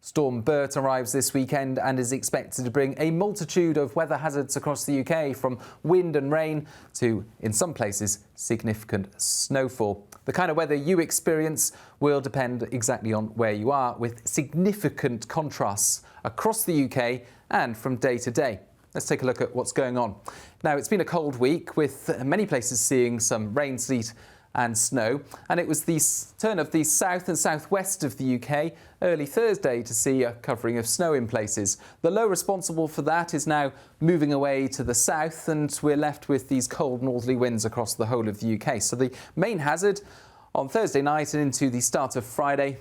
Storm Bert arrives this weekend and is expected to bring a multitude of weather hazards across the UK, from wind and rain to, in some places, significant snowfall. The kind of weather you experience will depend exactly on where you are, with significant contrasts across the UK and from day to day. Let's take a look at what's going on. Now, it's been a cold week, with many places seeing some rain, sleet and snow, and it was the turn of the south and southwest of the UK early Thursday to see a covering of snow in places. The low responsible for that is now moving away to the south, and we're left with these cold northerly winds across the whole of the UK. So the main hazard on Thursday night and into the start of Friday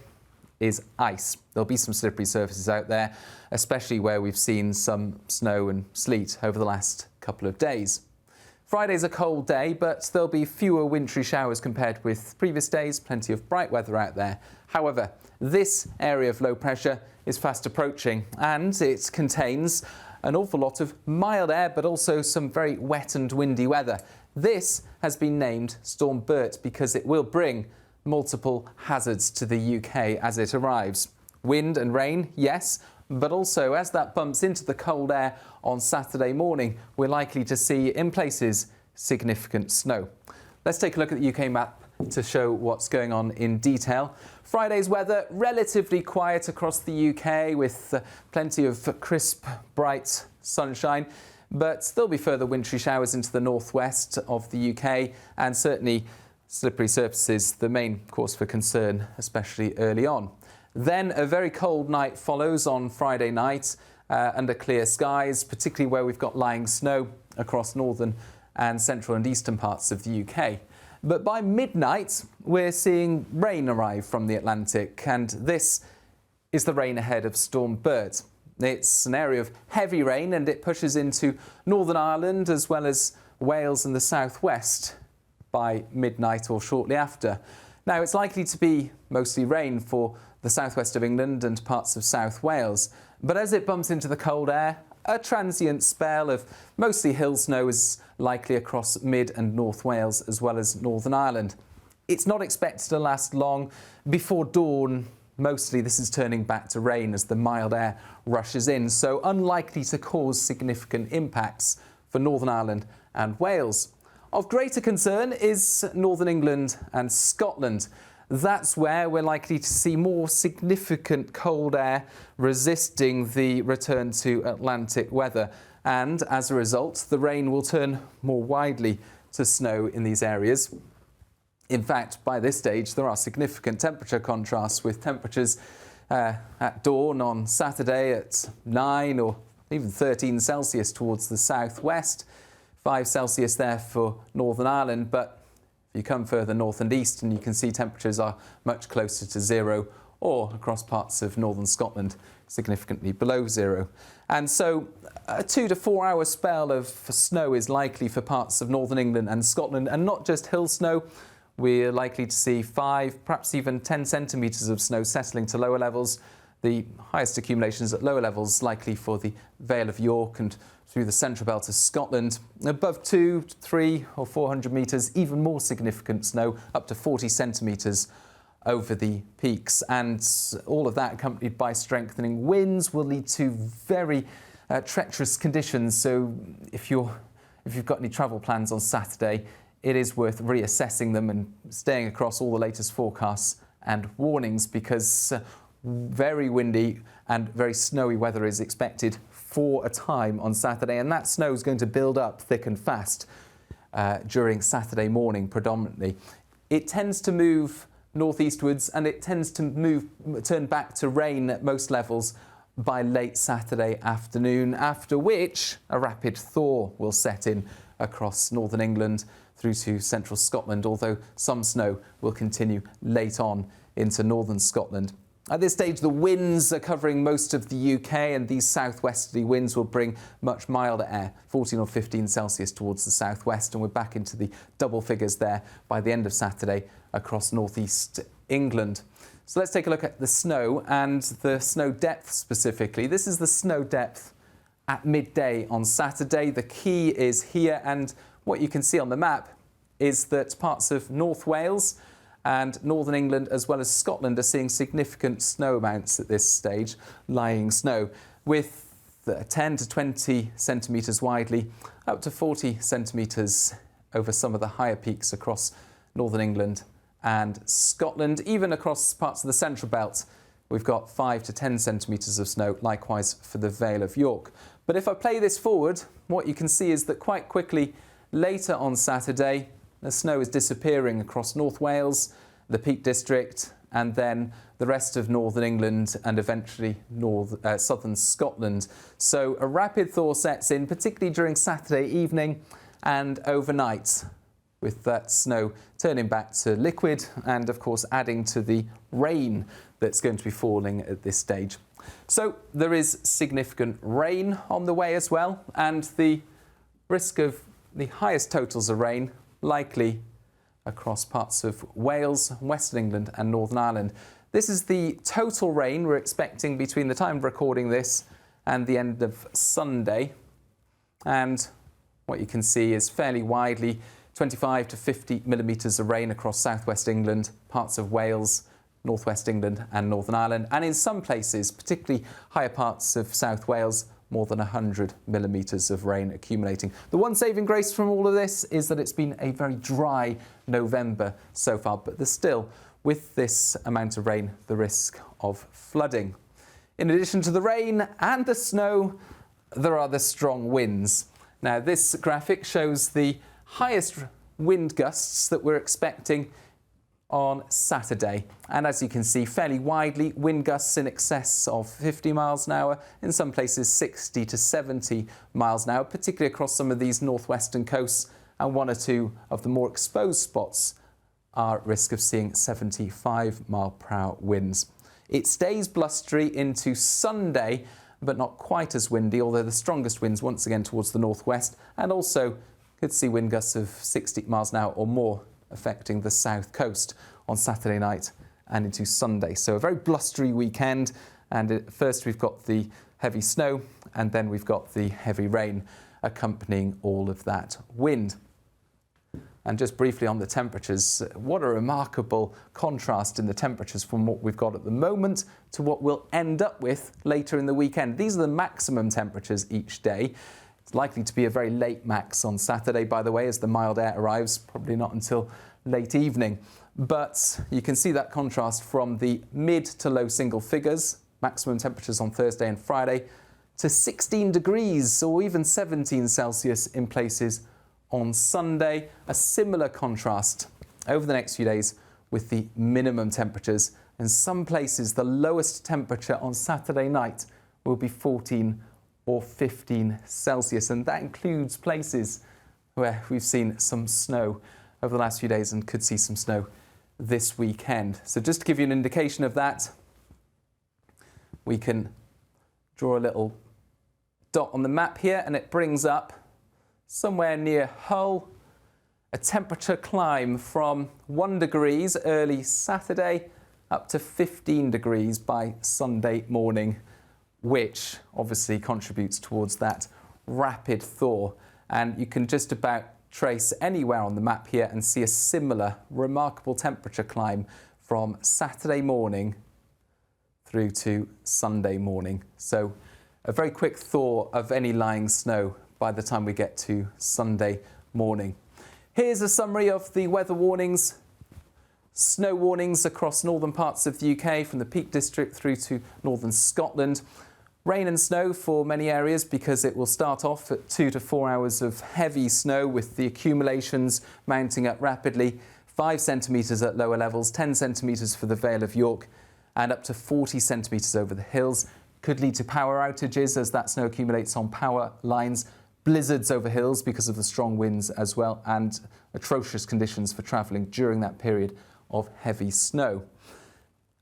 is ice. There'll be some slippery surfaces out there, especially where we've seen some snow and sleet over the last couple of days. Friday's a cold day, but there'll be fewer wintry showers compared with previous days. Plenty of bright weather out there. However, this area of low pressure is fast approaching, and it contains an awful lot of mild air, but also some very wet and windy weather. This has been named Storm Bert because it will bring multiple hazards to the UK as it arrives. Wind and rain, yes, but also as that bumps into the cold air on Saturday morning, we're likely to see, in places, significant snow. Let's take a look at the UK map to show what's going on in detail. Friday's weather relatively quiet across the UK, with plenty of crisp, bright sunshine, but there'll be further wintry showers into the northwest of the UK, and certainly slippery surfaces, the main cause for concern, especially early on. Then a very cold night follows on Friday night under clear skies, particularly where we've got lying snow across northern and central and eastern parts of the UK. But by midnight, we're seeing rain arrive from the Atlantic, and this is the rain ahead of Storm Bert. It's an area of heavy rain, and it pushes into Northern Ireland as well as Wales and the southwest by midnight or shortly after. Now, it's likely to be mostly rain for the southwest of England and parts of South Wales, but as it bumps into the cold air, a transient spell of mostly hill snow is likely across mid and North Wales as well as Northern Ireland. It's not expected to last long. Before dawn, mostly this is turning back to rain as the mild air rushes in, so unlikely to cause significant impacts for Northern Ireland and Wales. Of greater concern is Northern England and Scotland. That's where we're likely to see more significant cold air resisting the return to Atlantic weather. And as a result, the rain will turn more widely to snow in these areas. In fact, by this stage, there are significant temperature contrasts, with temperatures at dawn on Saturday at 9 or even 13 Celsius towards the southwest, 5 Celsius there for Northern Ireland, but if you come further north and east, and you can see temperatures are much closer to zero, or across parts of northern Scotland, significantly below zero. And so a 2 to 4 hour spell of snow is likely for parts of northern England and Scotland, and not just hill snow. We're likely to see 5, perhaps even 10 centimetres of snow settling to lower levels. The highest accumulations at lower levels likely for the Vale of York and through the central belt of Scotland. Above 2, 3 or 400 metres, even more significant snow, up to 40 centimetres over the peaks. And all of that accompanied by strengthening winds will lead to very treacherous conditions. So if you've got any travel plans on Saturday, it is worth reassessing them and staying across all the latest forecasts and warnings, because very windy and very snowy weather is expected for a time on Saturday, and that snow is going to build up thick and fast during Saturday morning predominantly. It tends to move northeastwards, and it tends to turn back to rain at most levels by late Saturday afternoon, after which a rapid thaw will set in across northern England through to central Scotland, although some snow will continue late on into northern Scotland. At this stage, the winds are covering most of the UK, and these southwesterly winds will bring much milder air, 14 or 15 Celsius towards the southwest, and we're back into the double figures there by the end of Saturday across northeast England. So let's take a look at the snow and the snow depth specifically. This is the snow depth at midday on Saturday. The key is here, and what you can see on the map is that parts of North Wales and northern England as well as Scotland are seeing significant snow amounts at this stage, lying snow, with 10 to 20 centimetres widely, up to 40 centimetres over some of the higher peaks across northern England and Scotland. Even across parts of the central belt, we've got 5 to 10 centimetres of snow, likewise for the Vale of York. But if I play this forward, what you can see is that quite quickly later on Saturday, the snow is disappearing across North Wales, the Peak District, and then the rest of northern England and eventually southern Scotland. So a rapid thaw sets in, particularly during Saturday evening and overnight, with that snow turning back to liquid and, of course, adding to the rain that's going to be falling at this stage. So there is significant rain on the way as well, and the risk of the highest totals of rain likely across parts of Wales, Western England and Northern Ireland. This is the total rain we're expecting between the time of recording this and the end of Sunday. And what you can see is fairly widely 25 to 50 millimetres of rain across southwest England, parts of Wales, northwest England and Northern Ireland, and in some places, particularly higher parts of South Wales, more than 100 millimetres of rain accumulating. The one saving grace from all of this is that it's been a very dry November so far, but there's still, with this amount of rain, the risk of flooding. In addition to the rain and the snow, there are the strong winds. Now, this graphic shows the highest wind gusts that we're expecting on Saturday. And as you can see, fairly widely, wind gusts in excess of 50 miles an hour, in some places 60 to 70 miles an hour, particularly across some of these northwestern coasts, and one or two of the more exposed spots are at risk of seeing 75 mile per hour winds. It stays blustery into Sunday, but not quite as windy, although the strongest winds once again towards the northwest, and also could see wind gusts of 60 miles an hour or more affecting the south coast on Saturday night and into Sunday. So a very blustery weekend, and at first we've got the heavy snow and then we've got the heavy rain accompanying all of that wind. And just briefly on the temperatures, what a remarkable contrast in the temperatures from what we've got at the moment to what we'll end up with later in the weekend. These are the maximum temperatures each day. It's likely to be a very late max on Saturday, by the way, as the mild air arrives, probably not until late evening. But you can see that contrast from the mid to low single figures, maximum temperatures on Thursday and Friday, to 16 degrees or even 17 Celsius in places on Sunday. A similar contrast over the next few days with the minimum temperatures. In some places, the lowest temperature on Saturday night will be 14 or 15 Celsius, and that includes places where we've seen some snow over the last few days and could see some snow this weekend. So just to give you an indication of that, we can draw a little dot on the map here, and it brings up somewhere near Hull a temperature climb from 1 degrees early Saturday up to 15 degrees by Sunday morning, which obviously contributes towards that rapid thaw. And you can just about trace anywhere on the map here and see a similar remarkable temperature climb from Saturday morning through to Sunday morning. So a very quick thaw of any lying snow by the time we get to Sunday morning. Here's a summary of the weather warnings. Snow warnings across northern parts of the UK from the Peak District through to northern Scotland. Rain and snow for many areas because it will start off at 2 to 4 hours of heavy snow with the accumulations mounting up rapidly. 5 centimetres at lower levels, 10 centimetres for the Vale of York and up to 40 centimetres over the hills. Could lead to power outages as that snow accumulates on power lines. Blizzards over hills because of the strong winds as well, and atrocious conditions for travelling during that period of heavy snow.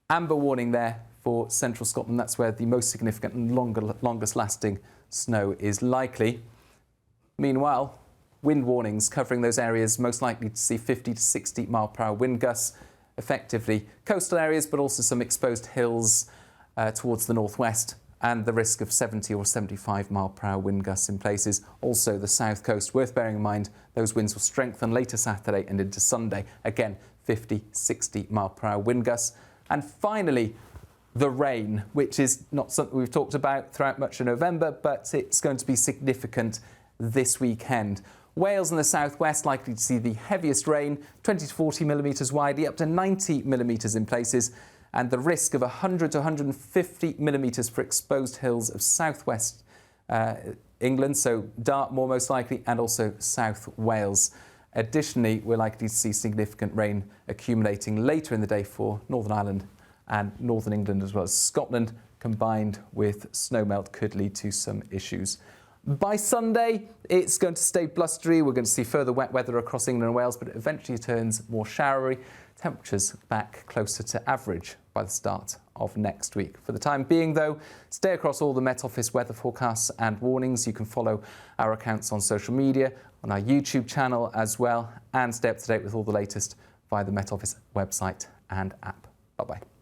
Amber warning there for central Scotland. That's where the most significant and longest lasting snow is likely. Meanwhile, wind warnings covering those areas most likely to see 50 to 60 mile per hour wind gusts, effectively coastal areas, but also some exposed hills towards the northwest, and the risk of 70 or 75 mile per hour wind gusts in places. Also the south coast, worth bearing in mind, those winds will strengthen later Saturday and into Sunday. Again, 50, 60 mile per hour wind gusts. And finally, the rain, which is not something we've talked about throughout much of November, but it's going to be significant this weekend. Wales and the southwest likely to see the heaviest rain, 20 to 40 millimetres widely, up to 90 millimetres in places, and the risk of 100 to 150 millimetres for exposed hills of southwest England, so Dartmoor most likely, and also South Wales. Additionally, we're likely to see significant rain accumulating later in the day for Northern Ireland and Northern England as well as Scotland, combined with snowmelt could lead to some issues. By Sunday, it's going to stay blustery. We're going to see further wet weather across England and Wales, but it eventually turns more showery. Temperatures back closer to average by the start of next week. For the time being, though, stay across all the Met Office weather forecasts and warnings. You can follow our accounts on social media, on our YouTube channel as well, and stay up to date with all the latest via the Met Office website and app. Bye-bye.